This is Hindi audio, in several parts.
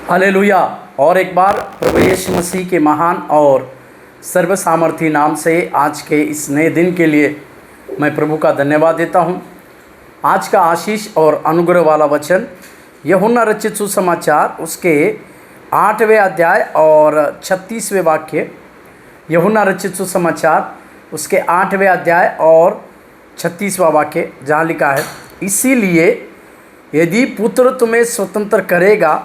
हालेलुया। और एक बार प्रभु यीशु मसीह के महान और सर्व सामर्थी नाम से आज के इस नए दिन के लिए मैं प्रभु का धन्यवाद देता हूँ। आज का आशीष और अनुग्रह वाला वचन यूहन्ना रचित सुसमाचार उसके 8वें अध्याय और 36वें वाक्य। यूहन्ना रचित सुसमाचार उसके 8वें अध्याय और 36वां वाक्य, जहाँ लिखा है, इसीलिए यदि पुत्र तुम्हें स्वतंत्र करेगा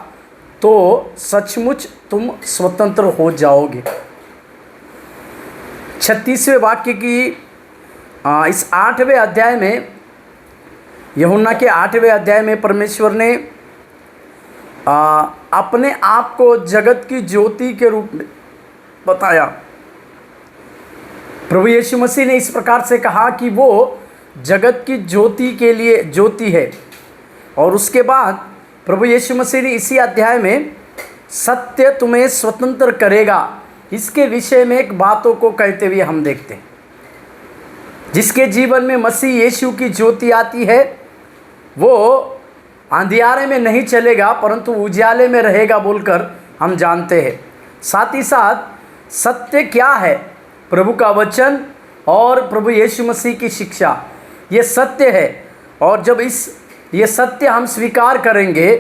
तो सचमुच तुम स्वतंत्र हो जाओगे। 36वें वाक्य की इस 8वें अध्याय में, यूहन्ना के 8वें अध्याय में परमेश्वर ने अपने आप को जगत की ज्योति के रूप में बताया। प्रभु यीशु मसीह ने इस प्रकार से कहा कि वो जगत की ज्योति के लिए ज्योति है। और उसके बाद प्रभु यीशु मसीह ने इसी अध्याय में सत्य तुम्हें स्वतंत्र करेगा, इसके विषय में एक बातों को कहते हुए हम देखते हैं। जिसके जीवन में मसीह यीशु की ज्योति आती है वो अंधियारे में नहीं चलेगा परंतु उजाले में रहेगा बोलकर हम जानते हैं। साथ ही साथ सत्य क्या है? प्रभु का वचन और प्रभु यीशु मसीह की शिक्षा, ये सत्य है। और जब ये सत्य हम स्वीकार करेंगे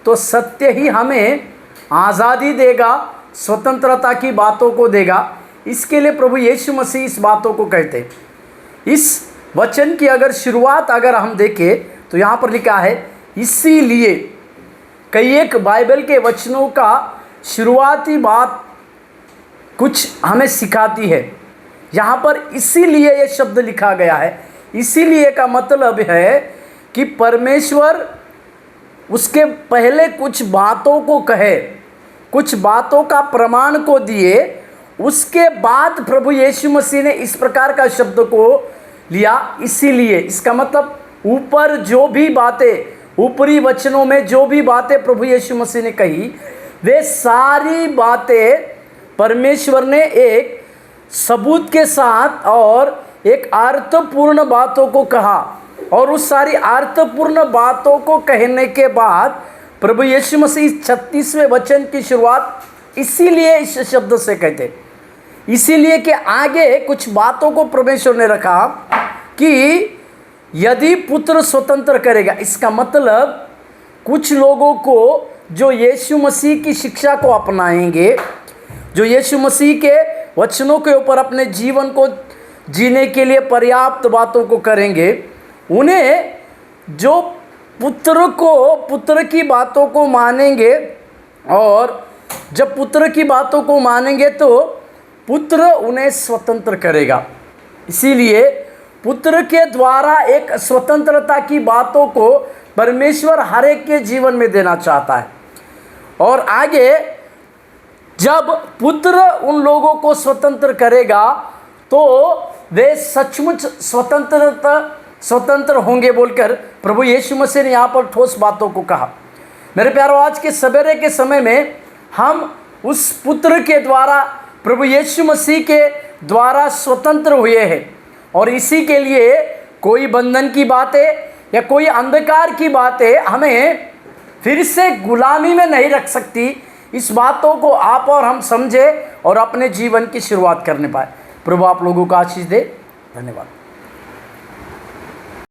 तो सत्य ही हमें आज़ादी देगा, स्वतंत्रता की बातों को देगा। इसके लिए प्रभु यीशु मसीह इस बातों को कहते हैं। इस वचन की अगर शुरुआत अगर हम देखें तो यहाँ पर लिखा है इसीलिए। कई एक बाइबल के वचनों का शुरुआती बात कुछ हमें सिखाती है। यहाँ पर इसीलिए ये शब्द लिखा गया है। इसीलिए का मतलब है कि परमेश्वर उसके पहले कुछ बातों को कहे, कुछ बातों का प्रमाण को दिए, उसके बाद प्रभु यीशु मसीह ने इस प्रकार का शब्द को लिया इसीलिए। इसका मतलब ऊपर जो भी बातें, ऊपरी वचनों में जो भी बातें प्रभु यीशु मसीह ने कही, वे सारी बातें परमेश्वर ने एक सबूत के साथ और एक अर्थपूर्ण बातों को कहा। और उस सारी अर्थपूर्ण बातों को कहने के बाद प्रभु यीशु मसीह 36वें वचन की शुरुआत इसीलिए इस शब्द से कहते। इसीलिए के आगे कुछ बातों को परमेश्वर ने रखा कि यदि पुत्र स्वतंत्र करेगा। इसका मतलब कुछ लोगों को जो यीशु मसीह की शिक्षा को अपनाएंगे, जो यीशु मसीह के वचनों के ऊपर अपने जीवन को जीने के लिए पर्याप्त बातों को करेंगे, उन्हें जो पुत्र की बातों को मानेंगे, और जब पुत्र की बातों को मानेंगे तो पुत्र उन्हें स्वतंत्र करेगा। इसीलिए पुत्र के द्वारा एक स्वतंत्रता की बातों को परमेश्वर हर एक के जीवन में देना चाहता है। और आगे जब पुत्र उन लोगों को स्वतंत्र करेगा तो वे सचमुच स्वतंत्र होंगे बोलकर प्रभु यीशु मसीह ने यहाँ पर ठोस बातों को कहा। मेरे प्यारों, आज के सवेरे के समय में हम उस पुत्र के द्वारा, प्रभु यीशु मसीह के द्वारा स्वतंत्र हुए हैं। और इसी के लिए कोई बंधन की बातें या कोई अंधकार की बातें हमें फिर से गुलामी में नहीं रख सकती। इस बातों को आप और हम समझे और अपने जीवन की शुरुआत करने पाए। प्रभु आप लोगों को आशीष दे। धन्यवाद।